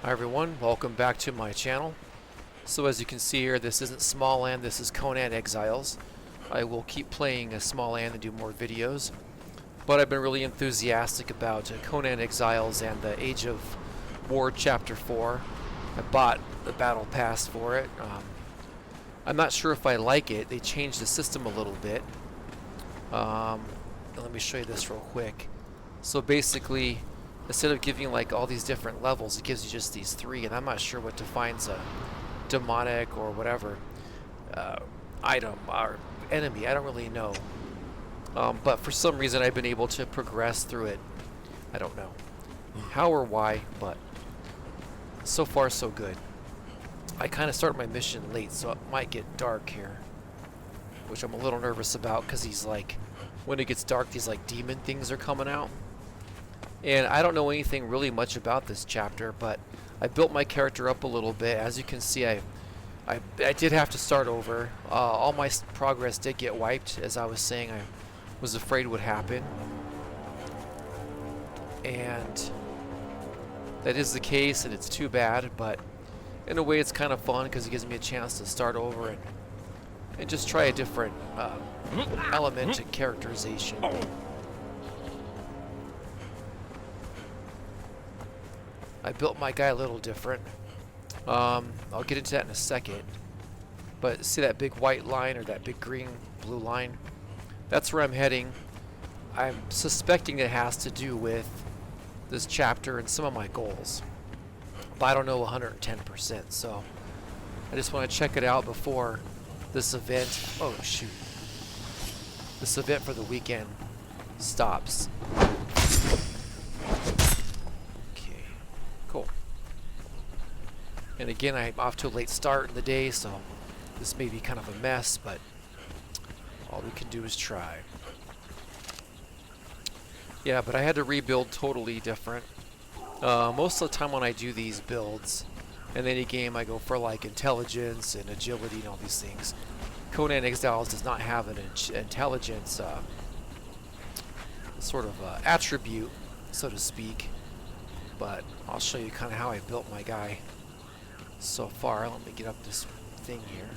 Hi everyone, welcome back to my channel. So as you can see here, this isn't Small Land, this is Conan Exiles. I will keep playing Small Land and do more videos. But I've been really enthusiastic about Conan Exiles and the Age of War Chapter 4. I bought the Battle Pass for it. I'm not sure if I like it. They changed the system a little bit. Let me show you this real quick. So basically, instead of giving like all these different levels, it gives you just these three, and I'm not sure what defines a demonic or whatever item or enemy. I don't really know. But for some reason I've been able to progress through it. I don't know how or why, but so far so good. I kind of started my mission late, so it might get dark here, which I'm a little nervous about because he's like, when it gets dark, these like demon things are coming out. And I don't know anything really much about this chapter, but I built my character up a little bit. As you can see, I did have to start over. All my progress did get wiped, as I was saying. I was afraid would happen. And that is the case, and it's too bad, but in a way it's kind of fun because it gives me a chance to start over and just try a different element to characterization. I built my guy a little different. I'll get into that in a second. But see that big white line or that big green blue line? That's where I'm heading. I'm suspecting it has to do with this chapter and some of my goals. But I don't know 110%, so I just want to check it out before this event. Oh shoot. This event for the weekend stops. Cool. And again, I'm off to a late start in the day, so this may be kind of a mess, but all we can do is try. Yeah, but I had to rebuild totally different. Most of the time when I do these builds, in any game I go for like intelligence and agility and all these things. Conan Exiles does not have an intelligence sort of attribute, so to speak. But I'll show you kind of how I built my guy so far. Let me get up this thing here.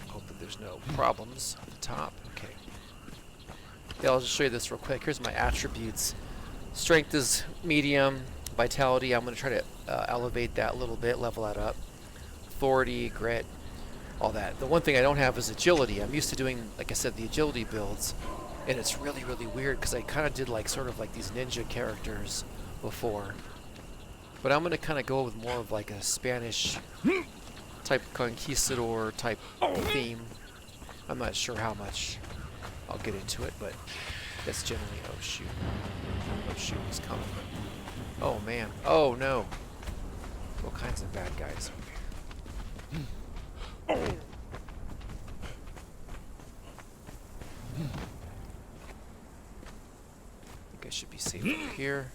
Hope that there's no problems at the top. Okay. Yeah, I'll just show you this real quick. Here's my attributes. Strength is medium. Vitality, I'm going to try to elevate that a little bit, level that up. Authority, grit, all that. The one thing I don't have is agility. I'm used to doing, like I said, the agility builds. And it's really, really weird because I kind of did like sort of like these ninja characters before. But I'm going to kind of go with more of like a Spanish type conquistador type theme. I'm not sure how much I'll get into it, but that's generally, oh shoot. Oh shoot, he's coming. Oh man, oh no. All kinds of bad guys over here. I should be safe over here.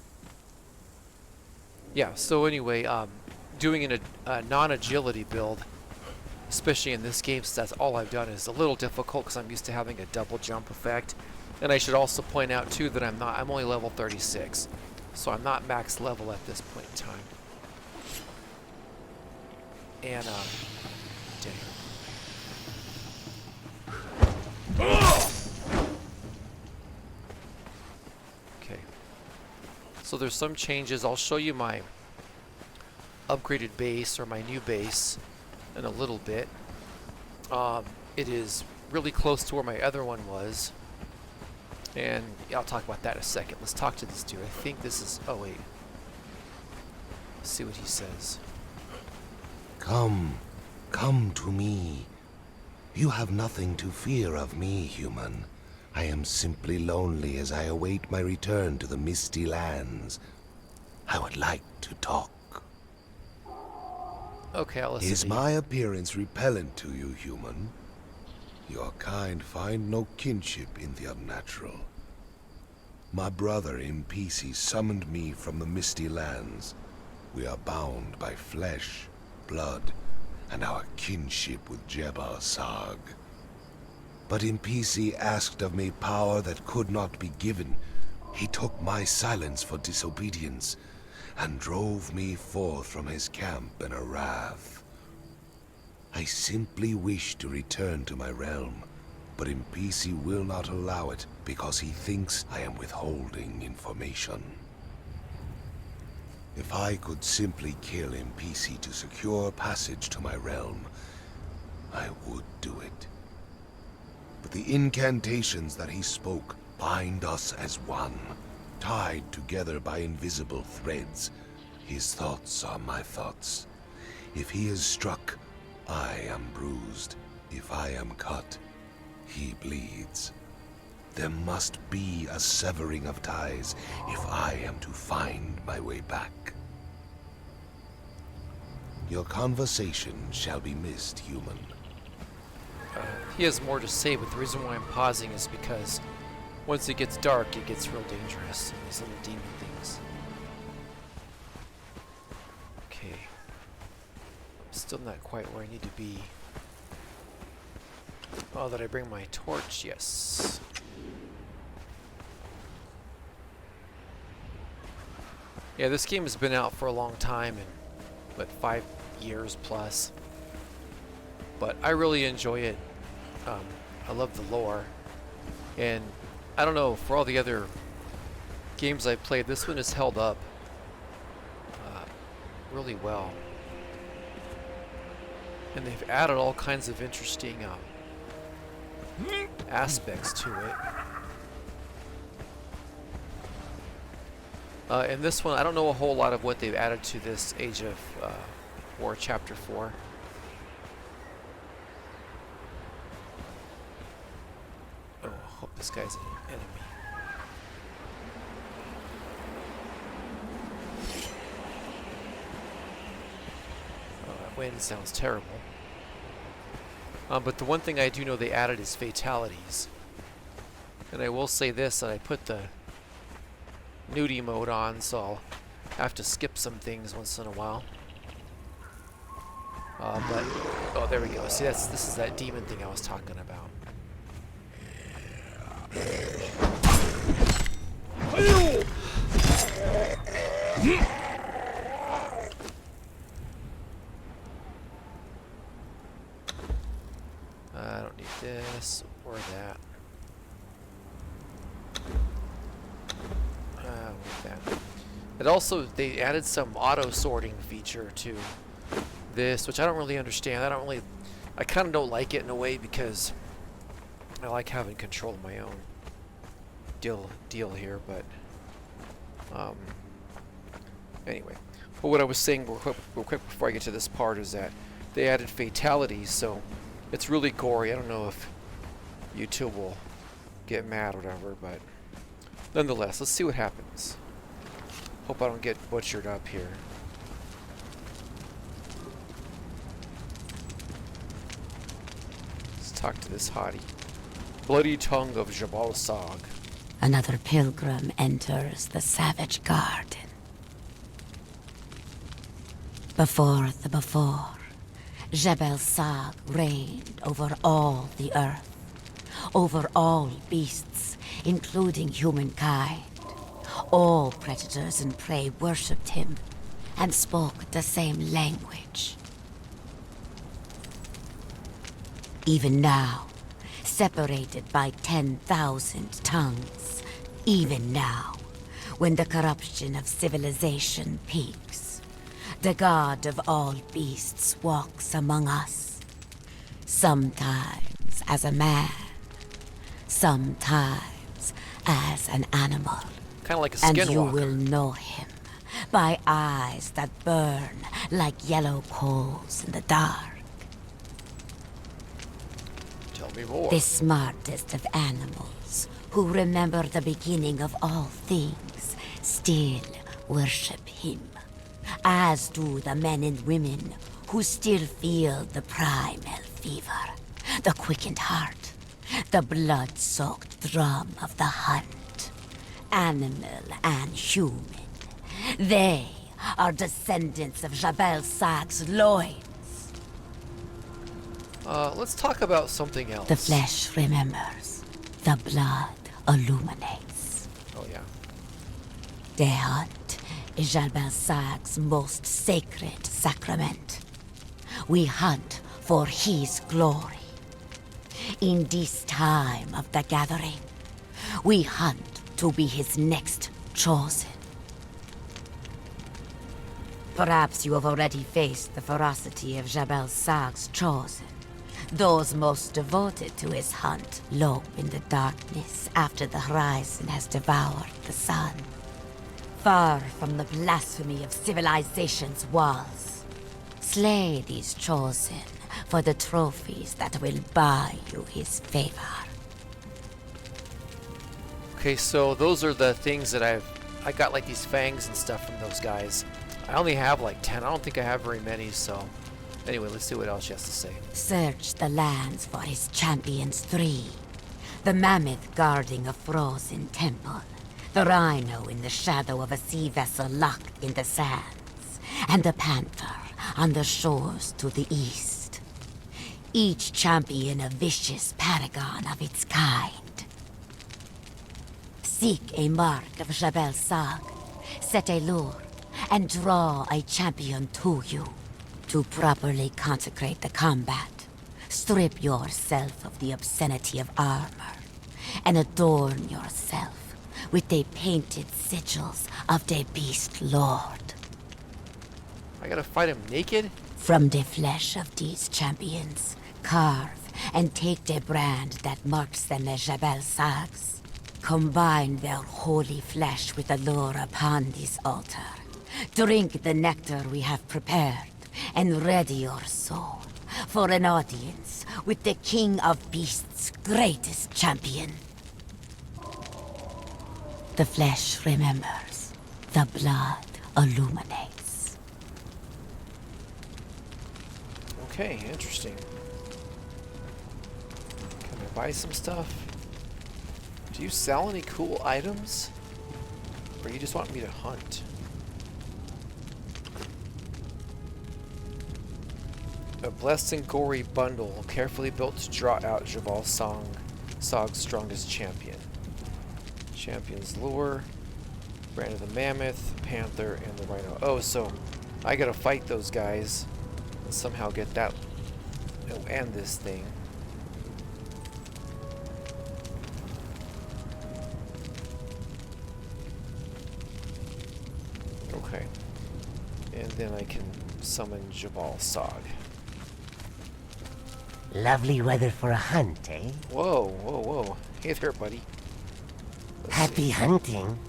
Yeah, so anyway, doing a non-agility build, especially in this game, since that's all I've done, is a little difficult because I'm used to having a double jump effect. And I should also point out too that I'm only level 36, so I'm not max level at this point in time. And okay. So there's some changes. I'll show you my upgraded base or my new base in a little bit. It is really close to where my other one was. And I'll talk about that in a second. Let's talk to this dude. I think this is... Oh, wait. Let's see what he says. Come to me. You have nothing to fear of me, human. I am simply lonely as I await my return to the misty lands. I would like to talk. Okay, I'll listen. Is my appearance repellent to you, human? Your kind find no kinship in the unnatural. My brother Impisi summoned me from the misty lands. We are bound by flesh, blood, and our kinship with Jebba Sarg. But Impisi asked of me power that could not be given, He took my silence for disobedience and drove me forth from his camp in a wrath. I simply wish to return to my realm, but Impisi will not allow it because he thinks I am withholding information. If I could simply kill Impisi to secure passage to my realm, I would do it. But the incantations that he spoke bind us as one, tied together by invisible threads. His thoughts are my thoughts. If he is struck, I am bruised. If I am cut, he bleeds. There must be a severing of ties if I am to find my way back. Your conversation shall be missed, human. He has more to say, but the reason why I'm pausing is because once it gets dark, it gets real dangerous. These little demon things. Okay. Still not quite where I need to be. Oh, did I bring my torch? Yes. Yeah, this game has been out for a long time, and what, 5 years plus. But I really enjoy it. I love the lore, and I don't know, for all the other games I've played, this one has held up really well. And they've added all kinds of interesting aspects to it. In this one, I don't know a whole lot of what they've added to this Age of War Chapter 4. Oh, I hope this guy's an enemy. Oh, that wind sounds terrible. But the one thing I do know they added is fatalities. And I will say this, that I put the nudie mode on, so I'll have to skip some things once in a while. But, oh, there we go. See, this is that demon thing I was talking about. I don't need this or that. With that. It also, they added some auto sorting feature to this, which I don't really understand. I kind of don't like it in a way because I like having control of my own deal here, but anyway. But what I was saying real quick before I get to this part is that they added fatalities, so it's really gory. I don't know if YouTube will get mad or whatever, but nonetheless, let's see what happens. Hope I don't get butchered up here. Let's talk to this hottie. Bloody tongue of Jabal Sag. Another pilgrim enters the savage garden. Before, Jebel Sag reigned over all the earth, over all beasts, including humankind. All predators and prey worshipped him and spoke the same language. Even now, separated by 10,000 tongues, even now, when the corruption of civilization peaks, the god of all beasts walks among us, sometimes as a man, sometimes as an animal. Kind of like a skinwalker. And you will know him by eyes that burn like yellow coals in the dark. Tell me more. The smartest of animals, who remember the beginning of all things, still worship him. As do the men and women who still feel the primal fever, the quickened heart, the blood-soaked drum of the hunt. Animal and human. They are descendants of Jabal Sag's loins. Let's talk about something else. The flesh remembers. The blood illuminates. Oh, yeah. The hunt is Jabal Sag's most sacred sacrament. We hunt for his glory. In this time of the gathering, we hunt to be his next chosen. Perhaps you have already faced the ferocity of Jabal Sag's chosen. Those most devoted to his hunt lope in the darkness after the horizon has devoured the sun. Far from the blasphemy of civilization's walls. Slay these chosen for the trophies that will buy you his favor. Okay, so those are the things that I got, like these fangs and stuff from those guys. I only have like 10. I don't think I have very many, so anyway, let's see what else she has to say. Search the lands for his champions 3. The mammoth guarding a frozen temple. The rhino in the shadow of a sea vessel locked in the sands. And the panther on the shores to the east. Each champion a vicious paragon of its kind. Seek a mark of Jabal Sag. Set a lure and draw a champion to you. To properly consecrate the combat, strip yourself of the obscenity of armor, and adorn yourself with the painted sigils of the Beast Lord. I gotta fight him naked? From the flesh of these champions, carve and take the brand that marks them as Jabal Sags. Combine their holy flesh with the lure upon this altar. Drink the nectar we have prepared, and ready your soul for an audience with the King of Beasts' greatest champion. The flesh remembers, the blood illuminates. Okay, interesting. Can I buy some stuff? Do you sell any cool items? Or you just want me to hunt? A blessed and gory bundle, carefully built to draw out Jabal Sag's strongest champion. Champion's lure, brand of the mammoth, panther, and the rhino. Oh, so I gotta fight those guys and somehow get that and this thing. Okay. And then I can summon Jabal Sag. Lovely weather for a hunt, eh? Whoa, whoa, whoa. Hey there, buddy. Let's Happy see. hunting.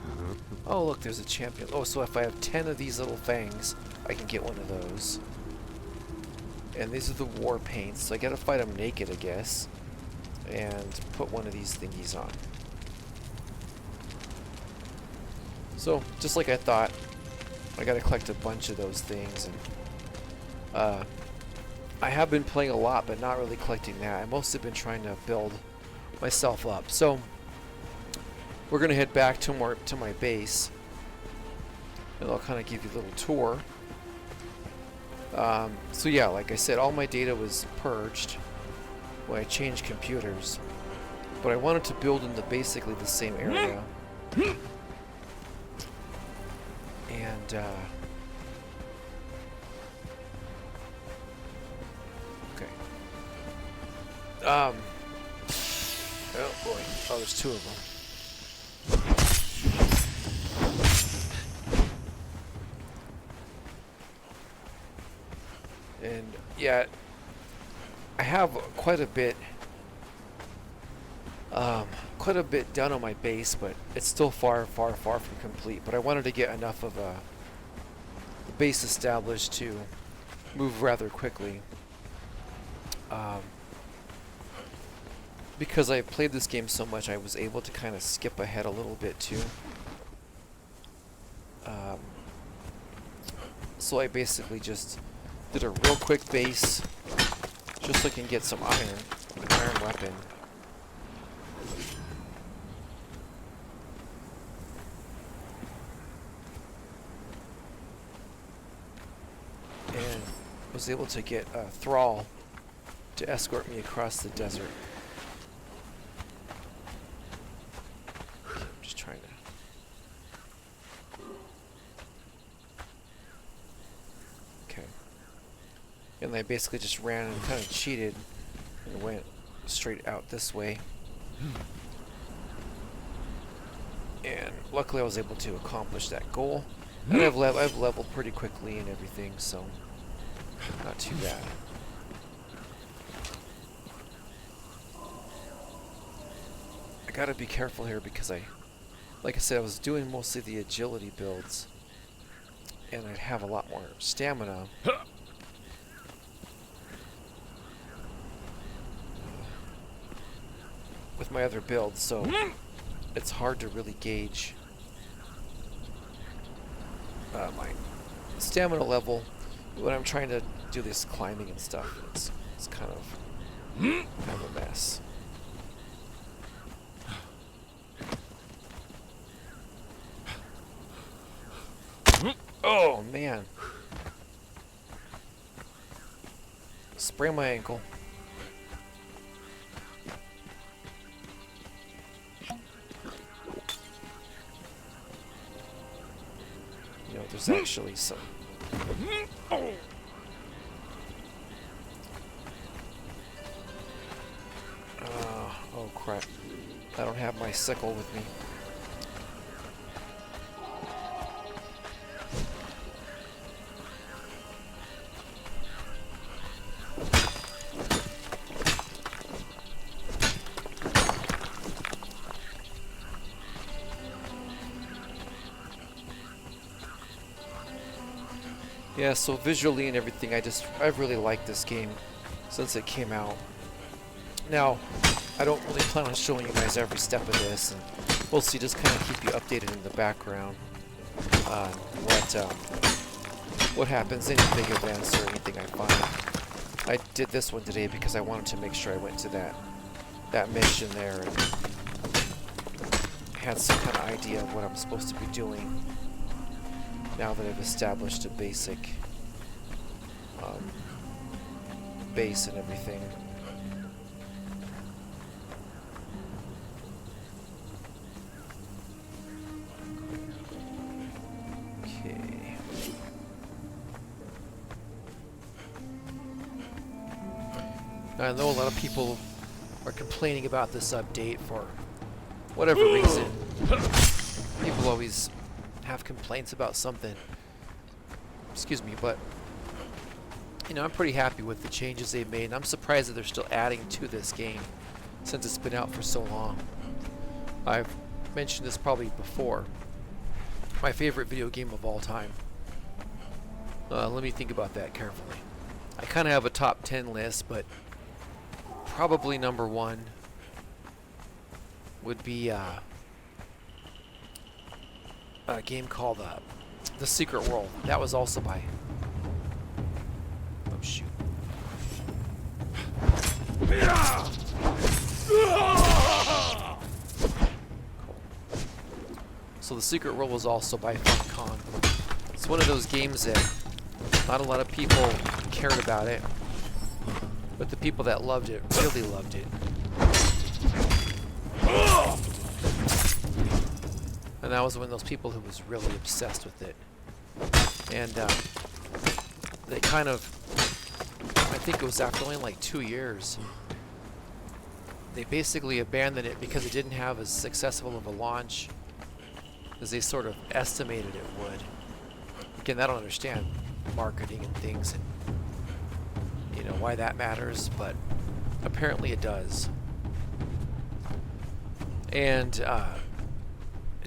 Oh, look, there's a champion. Oh, so if I have 10 of these little fangs, I can get one of those. And these are the war paints, so I gotta fight them naked, I guess. And put one of these thingies on. So, just like I thought, I gotta collect a bunch of those things. And I have been playing a lot, but not really collecting that. I mostly been trying to build myself up. So, we're gonna head back to my base, and I'll kind of give you a little tour. So yeah, like I said, all my data was purged when I changed computers, but I wanted to build in basically the same area. And okay. Oh boy. Oh, there's 2 of them. And yeah, I have quite a bit done on my base, but it's still far from complete. But I wanted to get enough of a base established to move rather quickly. Because I played this game so much, I was able to kind of skip ahead a little bit too. So I basically just did a real quick base, just so I can get some iron, an iron weapon. And was able to get a thrall to escort me across the desert. I'm just trying to And I basically just ran and kind of cheated and went straight out this way. And luckily I was able to accomplish that goal. And I've leveled pretty quickly and everything, so not too bad. I gotta be careful here because like I said, I was doing mostly the agility builds. And I'd have a lot more stamina. With my other builds, so it's hard to really gauge my stamina level when I'm trying to do this climbing and stuff. It's kind of a mess. Oh man! Sprained my ankle. You know, there's actually some. Oh crap! I don't have my sickle with me. Yeah, so visually and everything, I've really liked this game since it came out. Now, I don't really plan on showing you guys every step of this, and mostly just kind of keep you updated in the background on what happens, any big events or anything I find. I did this one today because I wanted to make sure I went to that mission there and had some kind of idea of what I'm supposed to be doing. Now that I've established a basic base and everything. Okay. Now, I know a lot of people are complaining about this update for whatever reason. People always have complaints about something. Excuse me, but you know, I'm pretty happy with the changes they've made, and I'm surprised that they're still adding to this game since it's been out for so long. I've mentioned this probably before. My favorite video game of all time. Let me think about that carefully. I kind of have a top 10 list, but probably number one would be a game called The Secret World. That was also by... Oh, shoot. Cool. So The Secret World was also by Funcom. It's one of those games that not a lot of people cared about it, but the people that loved it really loved it. And I was one of those people who was really obsessed with it. And they kind of, I think it was after only like 2 years, they basically abandoned it because it didn't have as successful of a launch as they sort of estimated it would. Again, I don't understand marketing and things and, you know, why that matters, but apparently it does. And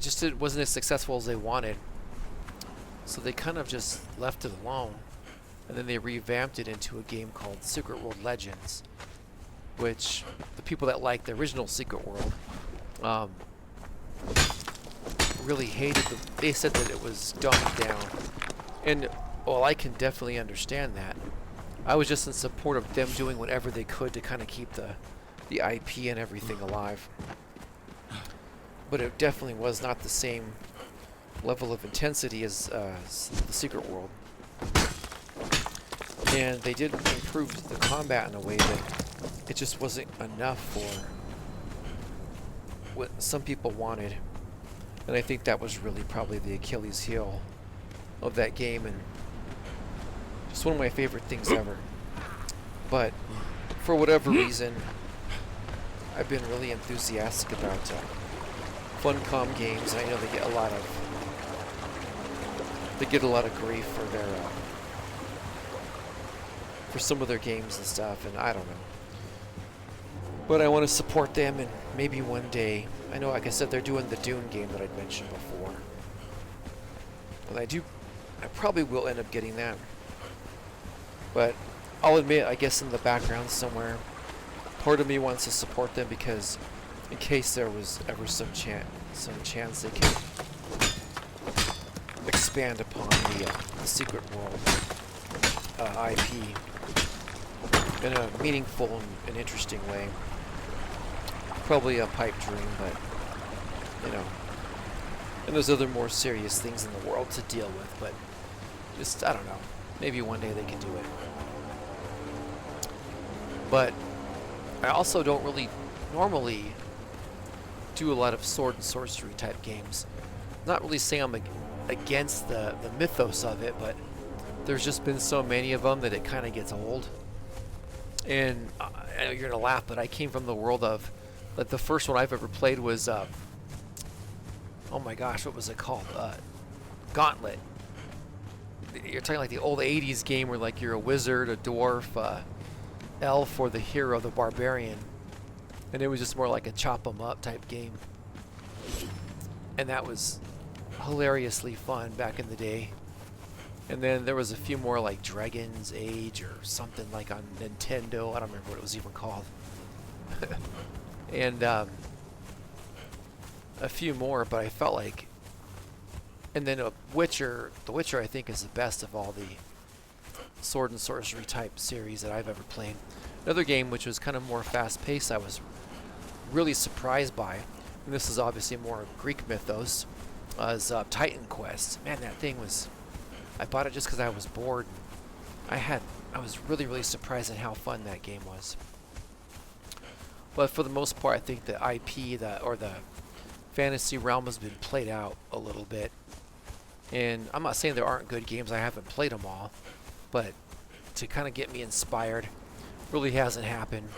it wasn't as successful as they wanted, so they kind of just left it alone, and then they revamped it into a game called Secret World Legends, which the people that liked the original Secret World really hated. They said that it was dumbed down, and well, I can definitely understand that. I was just in support of them doing whatever they could to kind of keep the IP and everything alive. But it definitely was not the same level of intensity as the Secret World. And they did improve the combat in a way that it just wasn't enough for what some people wanted. And I think that was really probably the Achilles heel of that game, and just one of my favorite things ever. But for whatever reason, I've been really enthusiastic about Funcom games. I know they get a lot of grief for their for some of their games and stuff, and I don't know. But I want to support them, and maybe one day. I know, like I said, they're doing the Dune game that I'd mentioned before, and I probably will end up getting that. But I'll admit, I guess in the background somewhere, part of me wants to support them because, in case there was ever some chance they could expand upon the Secret World IP in a meaningful and interesting way. Probably a pipe dream, but and there's other more serious things in the world to deal with. But just, I don't know. Maybe one day they can do it. But I also don't really normally do a lot of sword and sorcery type games. Not really saying I'm against the mythos of it, but there's just been so many of them that it kind of gets old. And I know you're gonna laugh, but I came from the world of, like, the first one I've ever played was oh my gosh, what was it called? Gauntlet. You're talking like the old 80s game where, like, you're a wizard, a dwarf, elf, or the hero, the barbarian, and it was just more like a chop 'em up type game. And that was hilariously fun back in the day. And then there was a few more, like Dragon's Age or something, like on Nintendo. I don't remember what it was even called. And a few more, but I felt like, and then The Witcher I think is the best of all the sword and sorcery type series that I've ever played. Another game which was kind of more fast paced, I was really surprised by, and this is obviously more Greek mythos, is Titan Quest. Man, that thing was, I bought it just because I was bored. I was really, really surprised at how fun that game was. But for the most part, I think the IP, or the fantasy realm, has been played out a little bit. And I'm not saying there aren't good games, I haven't played them all, but to kind of get me inspired really hasn't happened.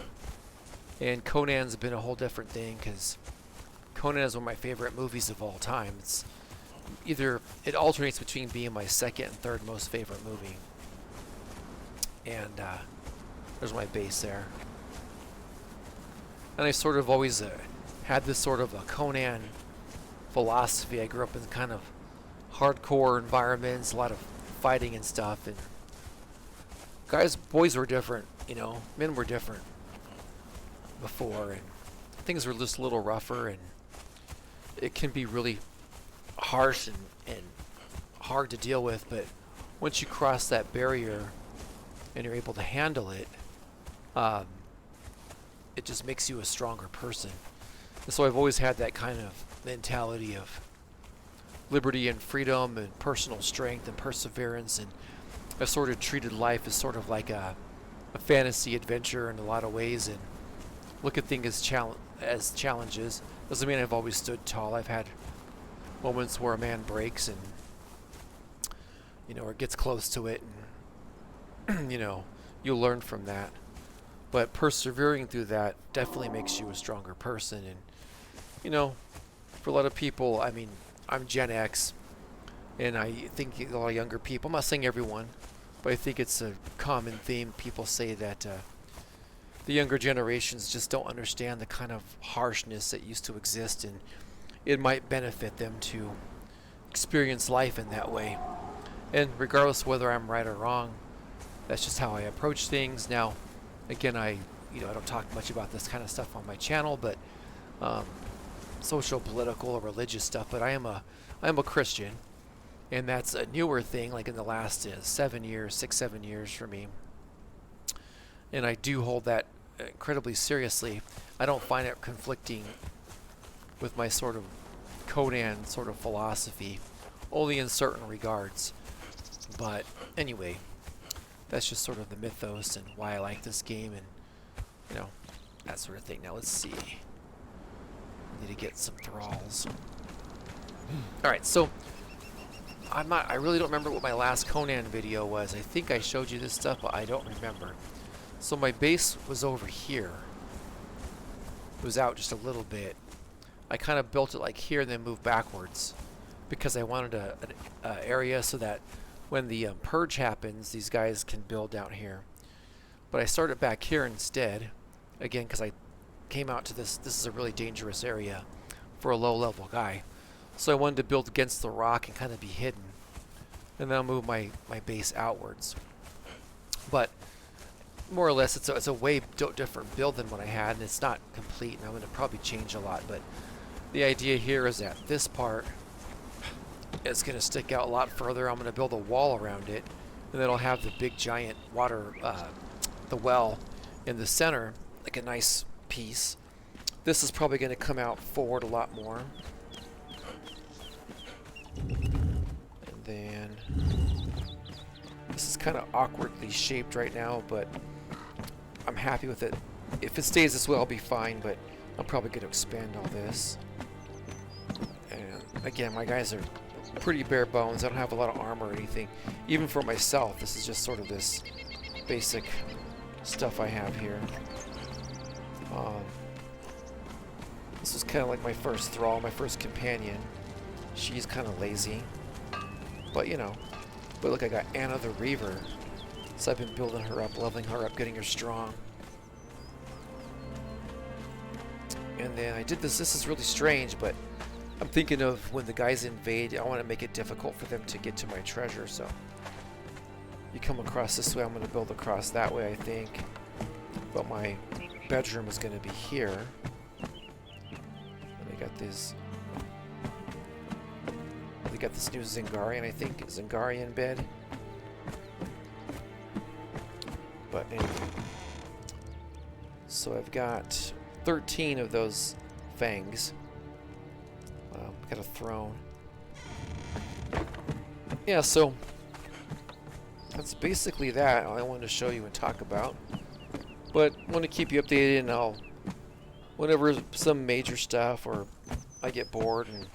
And Conan's been a whole different thing, because Conan is one of my favorite movies of all time. It's either, it alternates between being my second and third most favorite movie. And there's my base there. And I sort of always had this sort of a Conan philosophy. I grew up in kind of hardcore environments, a lot of fighting and stuff, and boys were different, men were different before, and things were just a little rougher, and it can be really harsh and hard to deal with. But once you cross that barrier and you're able to handle it, it just makes you a stronger person. And so I've always had that kind of mentality of liberty and freedom and personal strength and perseverance, and I've sort of treated life as sort of like a fantasy adventure in a lot of ways, and look at things as challenges. Doesn't mean I've always stood tall. I've had moments where a man breaks and or gets close to it, and you learn from that. But persevering through that definitely makes you a stronger person. And for a lot of people, I mean, I'm Gen X, and I think a lot of younger people, I'm not saying everyone, but I think it's a common theme. People say that the younger generations just don't understand the kind of harshness that used to exist, and it might benefit them to experience life in that way. And regardless whether I'm right or wrong, that's just how I approach things. Now, again, I don't talk much about this kind of stuff on my channel, but social, political, or religious stuff. But I am a Christian, and that's a newer thing, like in the last 7 years for me. And I do hold that incredibly seriously. I don't find it conflicting with my sort of Conan sort of philosophy, only in certain regards. But anyway, that's just sort of the mythos and why I like this game, and that sort of thing. Now let's see. Need to get some thralls. All right, so I really don't remember what my last Conan video was. I think I showed you this stuff, but I don't remember. So my base was over here. It was out just a little bit. I kind of built it like here and then moved backwards because I wanted an area so that when the purge happens, these guys can build down here. But I started back here instead, again, because I came out to this. This is a really dangerous area for a low-level guy. So I wanted to build against the rock and kind of be hidden. And then I'll move my base outwards. But more or less, it's a way different build than what I had, and it's not complete, and I'm going to probably change a lot. But the idea here is that this part is going to stick out a lot further. I'm going to build a wall around it, and then I'll have the big giant water, the well in the center, like a nice piece. This is probably going to come out forward a lot more. And then this is kind of awkwardly shaped right now, but I'm happy with it. If it stays this way, I'll be fine, but I'm probably going to expand all this. And again, my guys are pretty bare bones. I don't have a lot of armor or anything. Even for myself, this is just sort of this basic stuff I have here. This was kind of like my first thrall, my first companion. She's kind of lazy, but you know. But look, I got Anna the Reaver, so I've been building her up, leveling her up, getting her strong. And then I did this. This is really strange, but I'm thinking of when the guys invade, I want to make it difficult for them to get to my treasure. So you come across this way, I'm going to build across that way, I think. But my bedroom is going to be here. And I got this. We got this new Zingarian, I think, Zingarian bed. But anyway, so I've got 13 of those fangs. Got a throne. Yeah, so that's basically that. All I wanted to show you and talk about. But I want to keep you updated, and I'll, whenever some major stuff or I get bored, and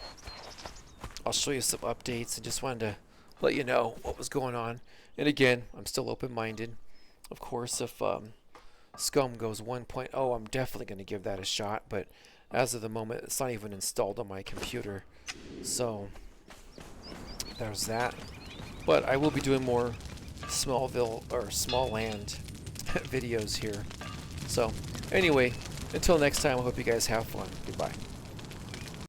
I'll show you some updates, and just wanted to let you know what was going on. And again, I'm still open-minded. Of course, if Scum goes 1.0, I'm definitely going to give that a shot, but as of the moment, it's not even installed on my computer. So there's that. But I will be doing more Smallville or Small Land videos here. So anyway, until next time, I hope you guys have fun. Goodbye.